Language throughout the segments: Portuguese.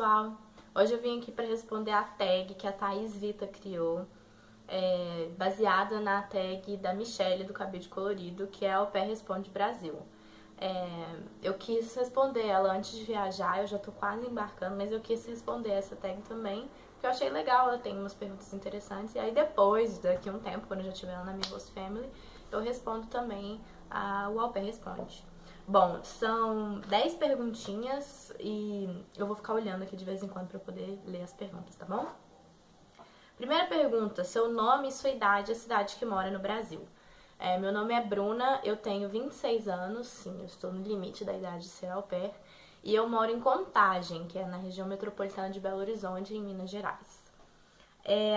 pessoal! Hoje eu vim aqui para responder a tag que a Thaís Vita criou, baseada na tag da Michelle do Cabide Colorido, que é Au Pair Responde Brasil. Eu quis responder ela antes de viajar, eu já tô quase embarcando, mas eu quis responder essa tag também, porque eu achei legal, ela tem umas perguntas interessantes, e aí depois, daqui a um tempo, quando eu já estiver lá na minha host family, eu respondo também o Au Pair Responde. Bom, são 10 perguntinhas e eu vou ficar olhando aqui de vez em quando pra poder ler as perguntas, tá bom? Primeira pergunta, seu nome e sua idade e a cidade que mora no Brasil. Meu nome é Bruna, eu tenho 26 anos, sim, eu estou no limite da idade de ser au pair, e eu moro em Contagem, que é na região metropolitana de Belo Horizonte, em Minas Gerais.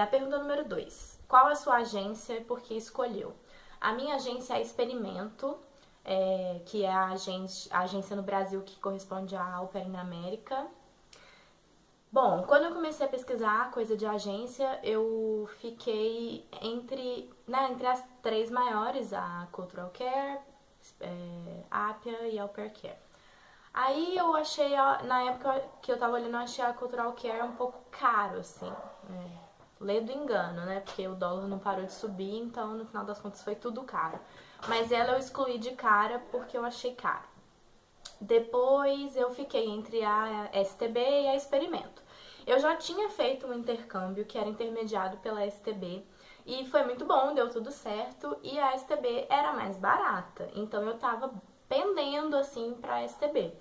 A pergunta número 2, qual a sua agência e por que escolheu? A minha agência é a Experimento, que é a agência no Brasil que corresponde à Au Pair na América. Bom, quando eu comecei a pesquisar coisa de agência, eu fiquei entre as 3 maiores, a Cultural Care, Appia e Au Pair Care. Aí eu achei, na época que eu tava olhando, eu achei a Cultural Care um pouco caro, assim. Lê do engano, né? Porque o dólar não parou de subir, então no final das contas foi tudo caro. Mas ela eu excluí de cara porque eu achei caro. Depois eu fiquei entre a STB e a Experimento. Eu já tinha feito um intercâmbio que era intermediado pela STB e foi muito bom, deu tudo certo e a STB era mais barata, então eu tava pendendo assim pra STB.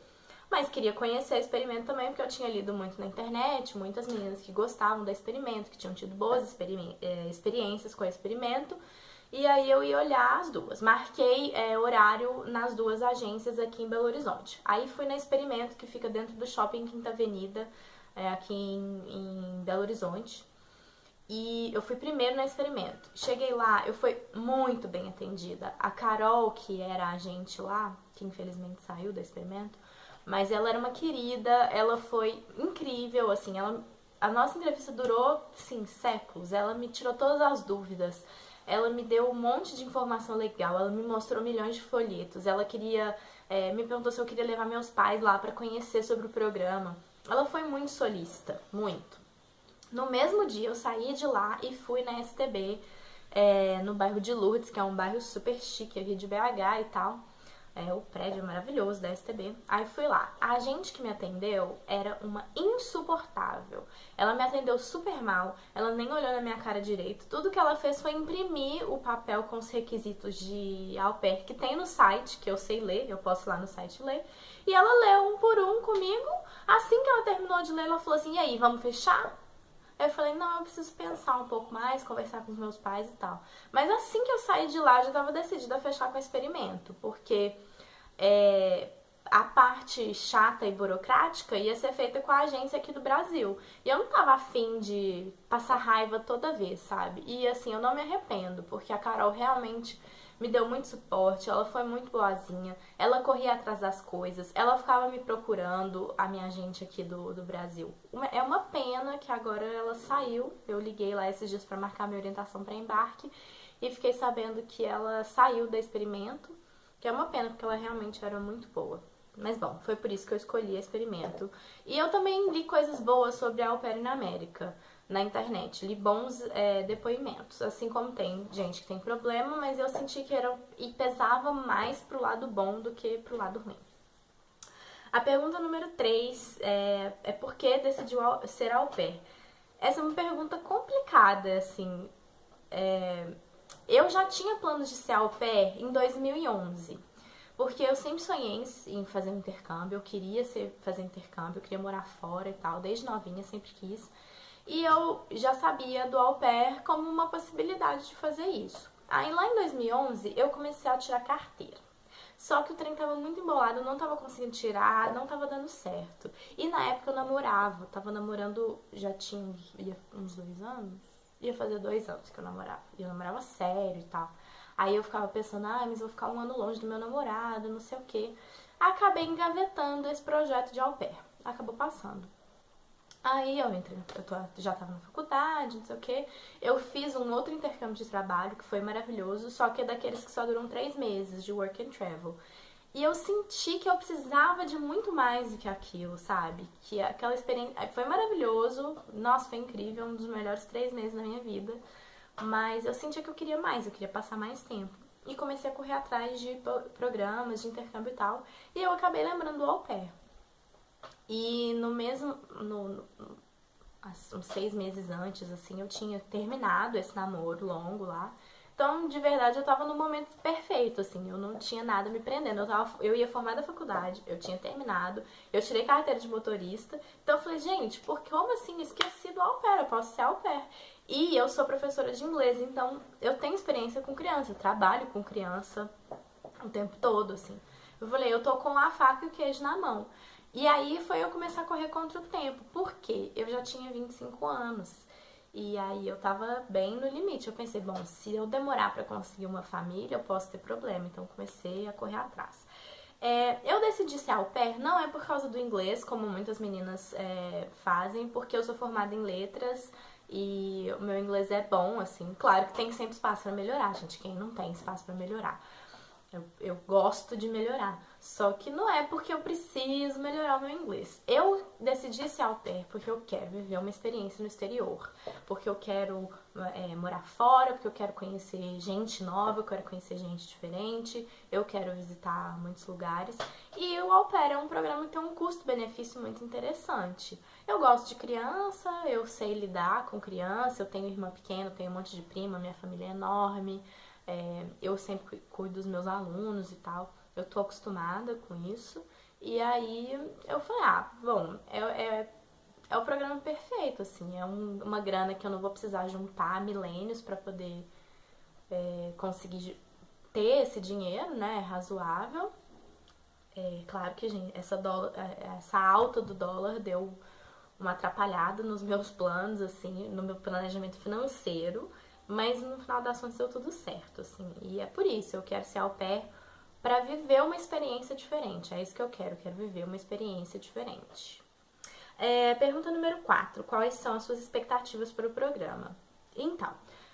Mas queria conhecer a Experimento também, porque eu tinha lido muito na internet, muitas meninas que gostavam da Experimento, que tinham tido boas experiências com a Experimento. E aí eu ia olhar as duas. Marquei horário nas duas agências aqui em Belo Horizonte. Aí fui na Experimento, que fica dentro do Shopping Quinta Avenida, aqui em Belo Horizonte. E eu fui primeiro na Experimento. Cheguei lá, eu fui muito bem atendida. A Carol, que era a agente lá, que infelizmente saiu da Experimento, mas ela era uma querida, ela foi incrível, assim, a nossa entrevista durou, sim, séculos. Ela me tirou todas as dúvidas, ela me deu um monte de informação legal, ela me mostrou milhões de folhetos, ela me perguntou se eu queria levar meus pais lá pra conhecer sobre o programa. Ela foi muito solícita, muito. No mesmo dia eu saí de lá e fui na STB, no bairro de Lourdes, que é um bairro super chique aqui de BH e tal. O prédio é maravilhoso da STB. Aí fui lá. A agente que me atendeu era uma insuportável. Ela me atendeu super mal, ela nem olhou na minha cara direito. Tudo que ela fez foi imprimir o papel com os requisitos de au pair que tem no site, que eu sei ler, eu posso ir lá no site ler. E ela leu um por um comigo. Assim que ela terminou de ler, ela falou assim: e aí, vamos fechar? Eu falei, não, eu preciso pensar um pouco mais, conversar com os meus pais e tal. Mas assim que eu saí de lá, eu já estava decidida a fechar com o Experimento, porque a parte chata e burocrática ia ser feita com a agência aqui do Brasil. E eu não tava afim de passar raiva toda vez, sabe? E assim, eu não me arrependo, porque a Carol realmente me deu muito suporte, ela foi muito boazinha, ela corria atrás das coisas, ela ficava me procurando, a minha agente aqui do Brasil. É uma pena que agora ela saiu, eu liguei lá esses dias pra marcar minha orientação pra embarque e fiquei sabendo que ela saiu da Experimento, que é uma pena porque ela realmente era muito boa. Mas bom, foi por isso que eu escolhi a Experimento. E eu também li coisas boas sobre a Au Pair na América na internet, li bons depoimentos, assim como tem gente que tem problema, mas eu senti que pesava mais pro lado bom do que pro lado ruim. A pergunta número 3 é por que decidiu ser au pair? Essa é uma pergunta complicada, assim. Eu já tinha planos de ser au pair em 2011, porque eu sempre sonhei em fazer um intercâmbio, eu queria fazer intercâmbio, eu queria morar fora e tal, desde novinha, sempre quis. E eu já sabia do au pair como uma possibilidade de fazer isso. Aí lá em 2011 eu comecei a tirar carteira. Só que o trem tava muito embolado, eu não tava conseguindo tirar, não tava dando certo. E na época eu namorava, tava namorando, ia uns 2 anos? Ia fazer 2 anos que eu namorava. E eu namorava sério e tal. Aí eu ficava pensando, mas eu vou ficar 1 ano longe do meu namorado, não sei o quê. Acabei engavetando esse projeto de au pair. Acabou passando. Aí já tava na faculdade, não sei o quê. Eu fiz um outro intercâmbio de trabalho que foi maravilhoso, só que é daqueles que só duram 3 meses de work and travel. E eu senti que eu precisava de muito mais do que aquilo, sabe? Que aquela experiência foi maravilhoso, nossa, foi incrível, um dos melhores 3 meses da minha vida. Mas eu sentia que eu queria mais, eu queria passar mais tempo. E comecei a correr atrás de programas de intercâmbio e tal. E eu acabei lembrando do au pair. E no mesmo. Uns 6 meses antes, assim, eu tinha terminado esse namoro longo lá. Então, de verdade, eu tava no momento perfeito, assim, eu não tinha nada me prendendo. Eu ia formar da faculdade, eu tinha terminado, eu tirei carteira de motorista. Então eu falei, gente, como assim? Esqueci do au pair, eu posso ser au pair. E eu sou professora de inglês, então eu tenho experiência com criança, eu trabalho com criança o tempo todo, assim. Eu falei, eu tô com a faca e o queijo na mão. E aí foi eu começar a correr contra o tempo. Por quê? Eu já tinha 25 anos. E aí eu tava bem no limite. Eu pensei, bom, se eu demorar pra conseguir uma família, eu posso ter problema. Então comecei a correr atrás. Eu decidi ser au pair não é por causa do inglês, como muitas meninas fazem, porque eu sou formada em letras e o meu inglês é bom, assim. Claro que tem sempre espaço pra melhorar, gente. Quem não tem espaço pra melhorar? Eu gosto de melhorar. Só que não é porque eu preciso melhorar o meu inglês. Eu decidi ser au pair porque eu quero viver uma experiência no exterior. Porque eu quero morar fora, porque eu quero conhecer gente nova, eu quero conhecer gente diferente, eu quero visitar muitos lugares. E o au pair é um programa que tem um custo-benefício muito interessante. Eu gosto de criança, eu sei lidar com criança, eu tenho irmã pequena, eu tenho um monte de prima, minha família é enorme. Eu sempre cuido dos meus alunos e tal. Eu tô acostumada com isso. E aí eu falei, bom, é o programa perfeito, assim. É uma grana que eu não vou precisar juntar milênios pra poder conseguir ter esse dinheiro, né? Razoável. Claro que, gente, essa alta do dólar deu uma atrapalhada nos meus planos, assim, no meu planejamento financeiro. Mas no final das contas deu tudo certo, assim. E é por isso, eu quero ser au pair pra viver uma experiência diferente. É isso que eu quero viver uma experiência diferente. Pergunta número 4. Quais são as suas expectativas para o programa? Então,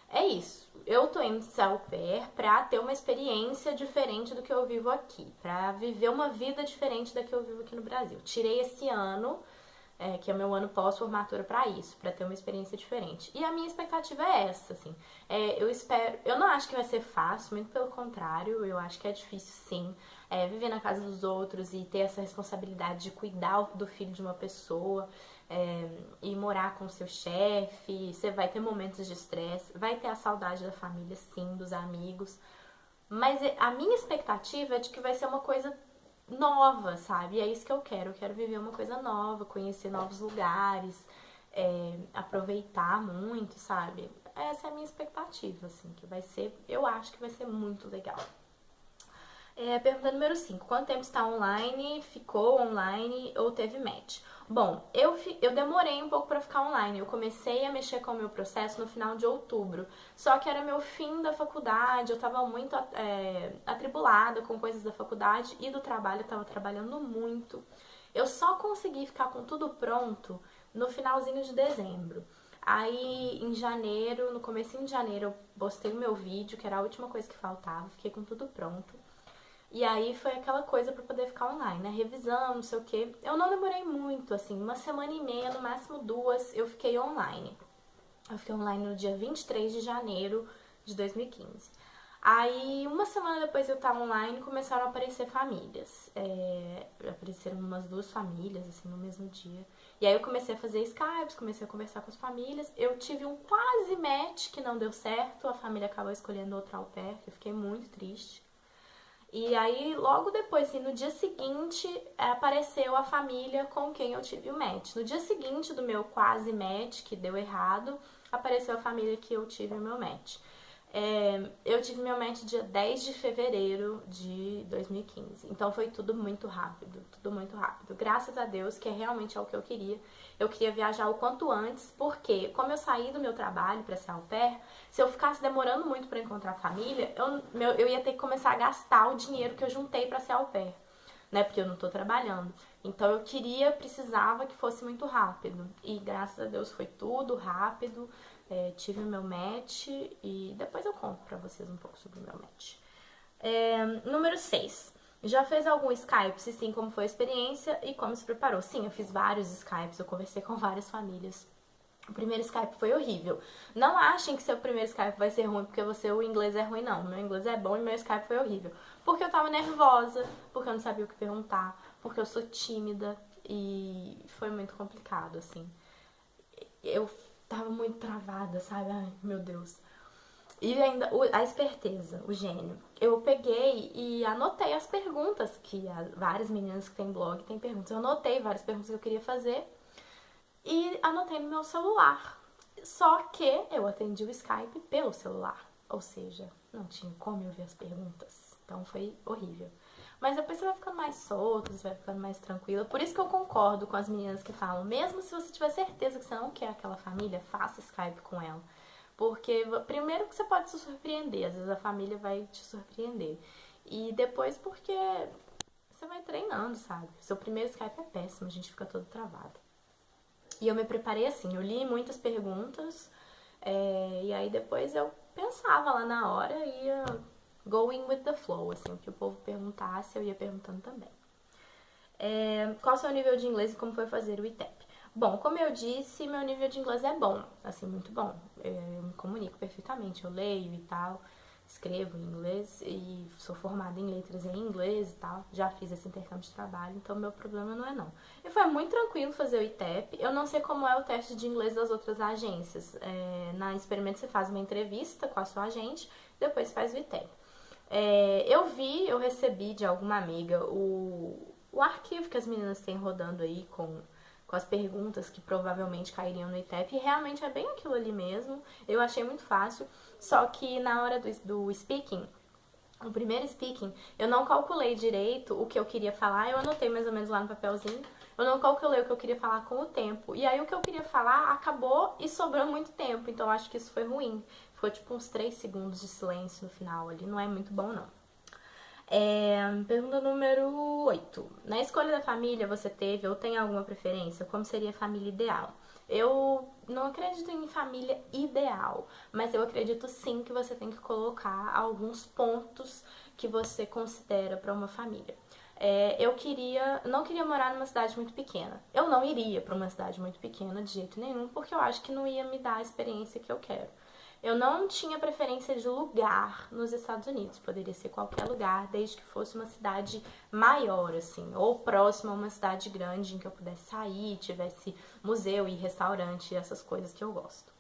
é isso. Eu tô indo ser au pair pra ter uma experiência diferente do que eu vivo aqui. Pra viver uma vida diferente da que eu vivo aqui no Brasil. Tirei esse ano que é o meu ano pós-formatura pra isso, pra ter uma experiência diferente. E a minha expectativa é essa, assim. Eu não acho que vai ser fácil, muito pelo contrário, eu acho que é difícil sim. Viver na casa dos outros e ter essa responsabilidade de cuidar do filho de uma pessoa, e morar com o seu chefe, você vai ter momentos de estresse, vai ter a saudade da família, sim, dos amigos. Mas a minha expectativa é de que vai ser uma coisa nova, sabe? E é isso que eu quero. Eu quero viver uma coisa nova, conhecer novos lugares, aproveitar muito, sabe? Essa é a minha expectativa, assim, que vai ser, eu acho que vai ser muito legal. Pergunta número 5. Quanto tempo está online? Ficou online ou teve match? Bom, eu demorei um pouco pra ficar online. Eu comecei a mexer com o meu processo no final de outubro. Só que era meu fim da faculdade, eu tava muito atribulada com coisas da faculdade e do trabalho, eu tava trabalhando muito. Eu só consegui ficar com tudo pronto no finalzinho de dezembro. Aí, em janeiro, no comecinho de janeiro, eu postei o meu vídeo, que era a última coisa que faltava. Fiquei com tudo pronto. E aí foi aquela coisa pra poder ficar online, né? Revisão, não sei o quê. Eu não demorei muito, assim, uma semana e meia, no máximo 2, eu fiquei online. Eu fiquei online no dia 23 de janeiro de 2015. Aí, uma semana depois de eu estar online, começaram a aparecer famílias. Apareceram umas 2 famílias, assim, no mesmo dia. E aí eu comecei a fazer Skypes, comecei a conversar com as famílias. Eu tive um quase match que não deu certo. A família acabou escolhendo outra au pair, que eu fiquei muito triste. E aí, logo depois, assim, no dia seguinte, apareceu a família com quem eu tive o match. No dia seguinte do meu quase match, que deu errado, apareceu a família que eu tive o meu match. Eu tive meu match dia 10 de fevereiro de 2015. Então foi tudo muito rápido, tudo muito rápido. Graças a Deus, que realmente é o que eu queria. Eu queria viajar o quanto antes, porque como eu saí do meu trabalho pra ser au pair, se eu ficasse demorando muito pra encontrar família, eu ia ter que começar a gastar o dinheiro que eu juntei pra ser au pair, né? Porque eu não tô trabalhando. Então eu precisava que fosse muito rápido. E graças a Deus foi tudo rápido. Tive o meu match e depois eu conto pra vocês um pouco sobre o meu match. Número 6. Já fez algum Skype? Se sim, como foi a experiência e como se preparou? Sim, eu fiz vários Skypes, eu conversei com várias famílias. O primeiro Skype foi horrível. Não achem que seu primeiro Skype vai ser ruim porque o inglês é ruim, não. Meu inglês é bom e meu Skype foi horrível. Porque eu tava nervosa, porque eu não sabia o que perguntar, porque eu sou tímida e foi muito complicado, assim. Eu tava muito travada, sabe? Ai, meu Deus. E ainda a esperteza, o gênio. Eu peguei e anotei as perguntas que várias meninas que têm blog têm perguntas. Eu anotei várias perguntas que eu queria fazer e anotei no meu celular. Só que eu atendi o Skype pelo celular. Ou seja, não tinha como eu ver as perguntas. Então foi horrível. Mas depois você vai ficando mais solto, você vai ficando mais tranquila. Por isso que eu concordo com as meninas que falam, mesmo se você tiver certeza que você não quer aquela família, faça Skype com ela. Porque, primeiro, que você pode se surpreender, às vezes a família vai te surpreender. E depois, porque você vai treinando, sabe? Seu primeiro Skype é péssimo, a gente fica todo travado. E eu me preparei assim, eu li muitas perguntas, e aí depois eu pensava lá na hora e ia going with the flow, assim, o que o povo perguntasse, eu ia perguntando também. Qual o seu nível de inglês e como foi fazer o ITEP? Bom, como eu disse, meu nível de inglês é bom, assim, muito bom. Eu me comunico perfeitamente, eu leio e tal, escrevo em inglês e sou formada em letras em inglês e tal. Já fiz esse intercâmbio de trabalho, então meu problema não é não. E foi muito tranquilo fazer o ITEP. Eu não sei como é o teste de inglês das outras agências. Na Experimento você faz uma entrevista com a sua agente, depois faz o ITEP. Eu recebi de alguma amiga o arquivo que as meninas têm rodando aí com as perguntas que provavelmente cairiam no ITEP, e realmente é bem aquilo ali mesmo. Eu achei muito fácil, só que na hora do speaking, o primeiro speaking, eu não calculei direito o que eu queria falar, eu anotei mais ou menos lá no papelzinho, eu não calculei o que eu queria falar com o tempo, e aí o que eu queria falar acabou e sobrou muito tempo, então eu acho que isso foi ruim. Ficou tipo uns 3 segundos de silêncio no final ali, não é muito bom não. Pergunta número 8. Na escolha da família, você teve ou tem alguma preferência? Como seria a família ideal? Eu não acredito em família ideal, mas eu acredito sim que você tem que colocar alguns pontos que você considera para uma família. Eu não queria morar numa cidade muito pequena. Eu não iria para uma cidade muito pequena de jeito nenhum, porque eu acho que não ia me dar a experiência que eu quero. Eu não tinha preferência de lugar nos Estados Unidos, poderia ser qualquer lugar, desde que fosse uma cidade maior, assim, ou próxima a uma cidade grande em que eu pudesse sair, tivesse museu e restaurante, essas coisas que eu gosto.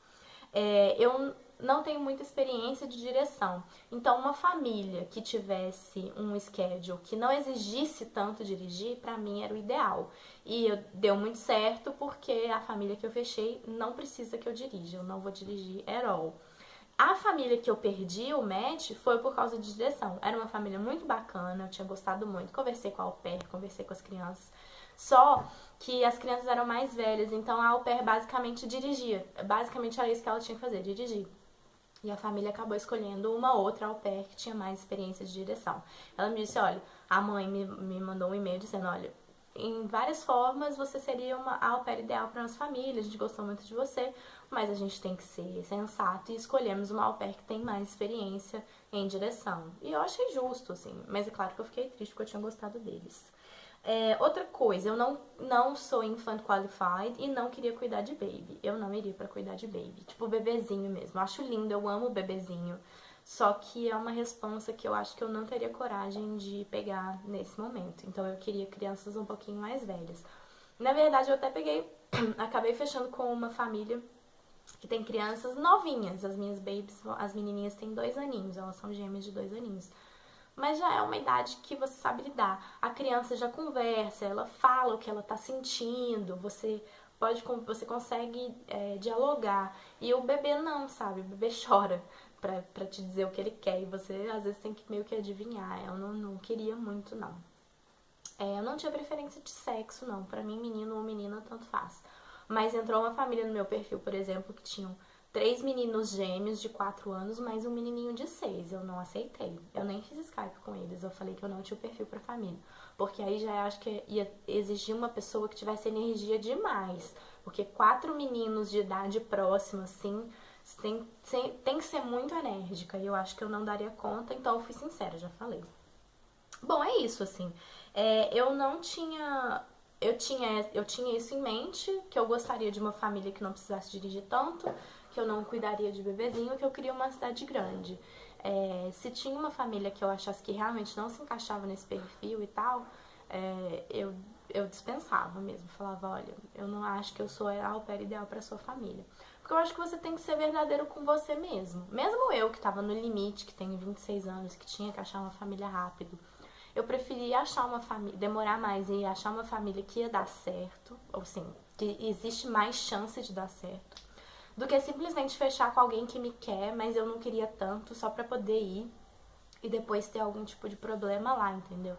Eu não tenho muita experiência de direção, então uma família que tivesse um schedule que não exigisse tanto dirigir, pra mim era o ideal. E deu muito certo porque a família que eu fechei não precisa que eu dirija, eu não vou dirigir at all. A família que eu perdi o match foi por causa de direção. Era uma família muito bacana, eu tinha gostado muito. Conversei com a au pair, conversei com as crianças. Só que as crianças eram mais velhas, então a au pair basicamente dirigia. Basicamente era isso que ela tinha que fazer, dirigir. E a família acabou escolhendo uma outra au pair que tinha mais experiência de direção. Ela me disse, olha, a mãe me mandou um e-mail dizendo, olha, em várias formas você seria uma au pair ideal para nossa família, a gente gostou muito de você, mas a gente tem que ser sensato e escolhemos uma au pair que tem mais experiência em direção. E eu achei justo, assim, mas é claro que eu fiquei triste porque eu tinha gostado deles. Outra coisa, eu não sou infant qualified e não queria cuidar de baby. Eu não iria pra cuidar de baby, tipo bebezinho mesmo. Eu acho lindo, eu amo bebezinho. Só que é uma responsa que eu acho que eu não teria coragem de pegar nesse momento. Então eu queria crianças um pouquinho mais velhas. Na verdade, eu até acabei fechando com uma família que tem crianças novinhas. As minhas babies, as menininhas têm 2 aninhos, elas são gêmeas de 2 aninhos. Mas já é uma idade que você sabe lidar. A criança já conversa, ela fala o que ela tá sentindo, você consegue dialogar. E o bebê não, sabe? O bebê chora pra te dizer o que ele quer e você às vezes tem que meio que adivinhar. Eu não queria muito, não. Eu não tinha preferência de sexo, não. Pra mim, menino ou menina, tanto faz. Mas entrou uma família no meu perfil, por exemplo, que tinham 3 meninos gêmeos de 4 anos, mais um menininho de 6. Eu não aceitei. Eu nem fiz Skype com eles. Eu falei que eu não tinha o perfil pra família. Porque aí já acho que ia exigir uma pessoa que tivesse energia demais. Porque 4 meninos de idade próxima, assim, tem que ser muito enérgica. E eu acho que eu não daria conta, então eu fui sincera, já falei. Bom, é isso, assim. Eu não tinha. Eu tinha isso em mente, que eu gostaria de uma família que não precisasse dirigir tanto, que eu não cuidaria de bebezinho, que eu queria uma cidade grande. Se tinha uma família que eu achasse que realmente não se encaixava nesse perfil e tal, eu dispensava mesmo. Falava, olha, eu não acho que eu sou a au pair ideal para sua família. Porque eu acho que você tem que ser verdadeiro com você mesmo. Mesmo eu, que tava no limite, que tenho 26 anos, que tinha que achar uma família rápido, eu preferi achar uma família, demorar mais e achar uma família que ia dar certo, ou sim, que existe mais chance de dar certo, do que simplesmente fechar com alguém que me quer, mas eu não queria tanto, só pra poder ir e depois ter algum tipo de problema lá, entendeu?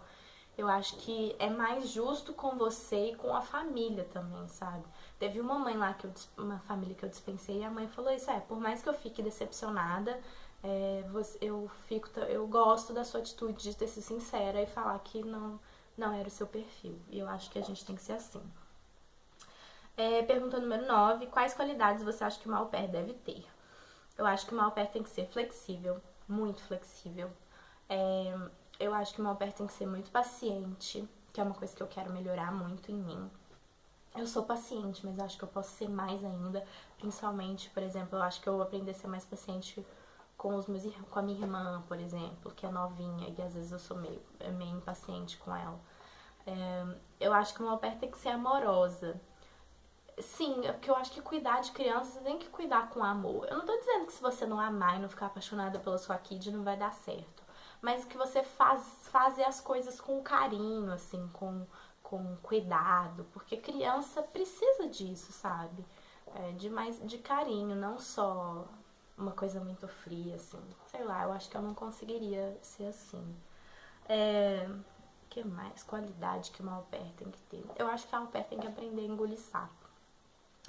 Eu acho que é mais justo com você e com a família também, sabe? Teve uma mãe lá, uma família que eu dispensei, e a mãe falou isso, por mais que eu fique decepcionada, eu gosto da sua atitude de ter sido sincera e falar que não era o seu perfil. E eu acho que a gente tem que ser assim. Pergunta número 9. Quais qualidades você acha que uma au pair deve ter? Eu acho que uma au pair tem que ser flexível, muito flexível. Eu acho que uma au pair tem que ser muito paciente, que é uma coisa que eu quero melhorar muito em mim. Eu sou paciente, mas acho que eu posso ser mais ainda. Principalmente, por exemplo, eu acho que eu vou aprender a ser mais paciente com a minha irmã, por exemplo, que é novinha e às vezes eu sou meio impaciente com ela. Eu acho que uma au pair tem que ser amorosa. Sim, é porque eu acho que cuidar de criança você tem que cuidar com amor. Eu não tô dizendo que se você não amar e não ficar apaixonada pela sua kid não vai dar certo. Mas que você fazer as coisas com carinho, assim, com cuidado. Porque criança precisa disso, sabe? De carinho, não só uma coisa muito fria, assim. Sei lá, eu acho que eu não conseguiria ser assim. Que mais? Qualidade que uma au pair tem que ter. Eu acho que a au pair tem que aprender a engolir sapo.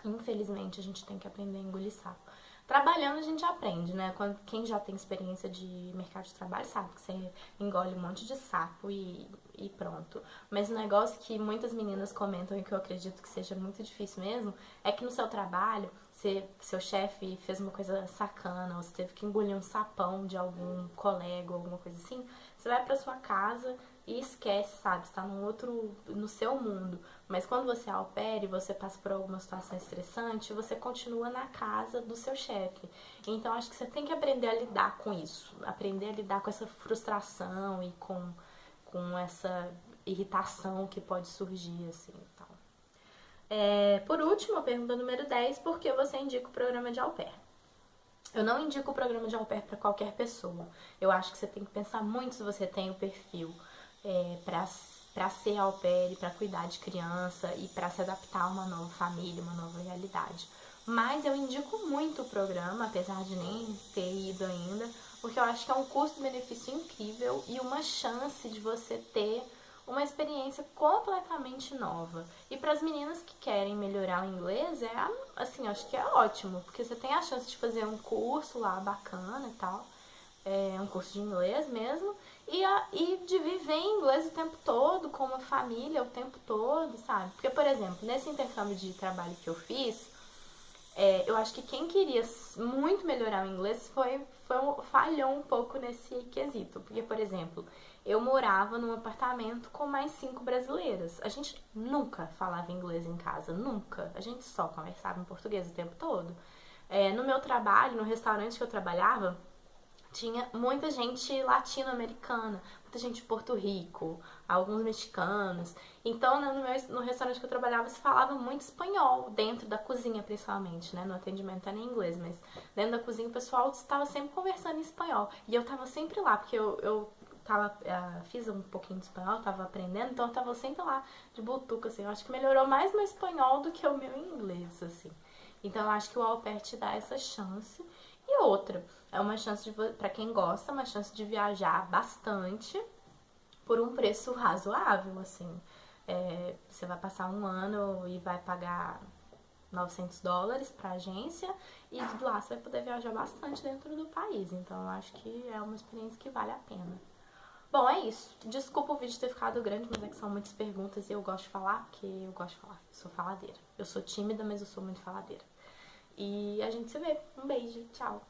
Infelizmente, a gente tem que aprender a engolir sapo. Trabalhando, a gente aprende, né? Quem já tem experiência de mercado de trabalho sabe que você engole um monte de sapo e pronto. Mas o negócio que muitas meninas comentam e que eu acredito que seja muito difícil mesmo é que no seu trabalho, seu chefe fez uma coisa sacana, ou você teve que engolir um sapão de algum colega ou alguma coisa assim, você vai pra sua casa e esquece, sabe? Está no seu mundo. Mas quando você é au pair e você passa por alguma situação estressante, você continua na casa do seu chefe. Então acho que você tem que aprender a lidar com isso, aprender a lidar com essa frustração e com essa irritação que pode surgir, assim, e tal. Por último, a pergunta número 10, por que você indica o programa de au pair? Eu não indico o programa de au pair para qualquer pessoa. Eu acho que você tem que pensar muito se você tem o perfil para ser au pair, para cuidar de criança e para se adaptar a uma nova família, uma nova realidade. Mas eu indico muito o programa, apesar de nem ter ido ainda, porque eu acho que é um custo-benefício incrível e uma chance de você ter uma experiência completamente nova. E para as meninas que querem melhorar o inglês, assim, acho que é ótimo, porque você tem a chance de fazer um curso lá bacana e tal, um curso de inglês mesmo, e de viver em inglês o tempo todo, com uma família o tempo todo, sabe? Porque, por exemplo, nesse intercâmbio de trabalho que eu fiz, eu acho que quem queria muito melhorar o inglês falhou um pouco nesse quesito. Porque, por exemplo, eu morava num apartamento com mais 5 brasileiras. A gente nunca falava inglês em casa, nunca. A gente só conversava em português o tempo todo. No meu trabalho, no restaurante que eu trabalhava, tinha muita gente latino-americana, muita gente de Porto Rico, alguns mexicanos. Então, no restaurante que eu trabalhava, se falava muito espanhol, dentro da cozinha, principalmente, né? No atendimento era em inglês, mas dentro da cozinha o pessoal estava sempre conversando em espanhol. E eu estava sempre lá, porque eu fiz um pouquinho de espanhol, estava aprendendo, então eu estava sempre lá de butuca, assim. Eu acho que melhorou mais meu espanhol do que o meu inglês, assim. Então eu acho que o au pair te dá essa chance. E outra, é uma chance para quem gosta, uma chance de viajar bastante por um preço razoável, assim. Você vai passar um ano e vai pagar US$ 900 para agência e de lá você vai poder viajar bastante dentro do país. Então eu acho que é uma experiência que vale a pena. Bom, é isso. Desculpa o vídeo ter ficado grande, mas é que são muitas perguntas e eu gosto de falar, porque eu gosto de falar. Eu sou faladeira. Eu sou tímida, mas eu sou muito faladeira. E a gente se vê. Um beijo. Tchau.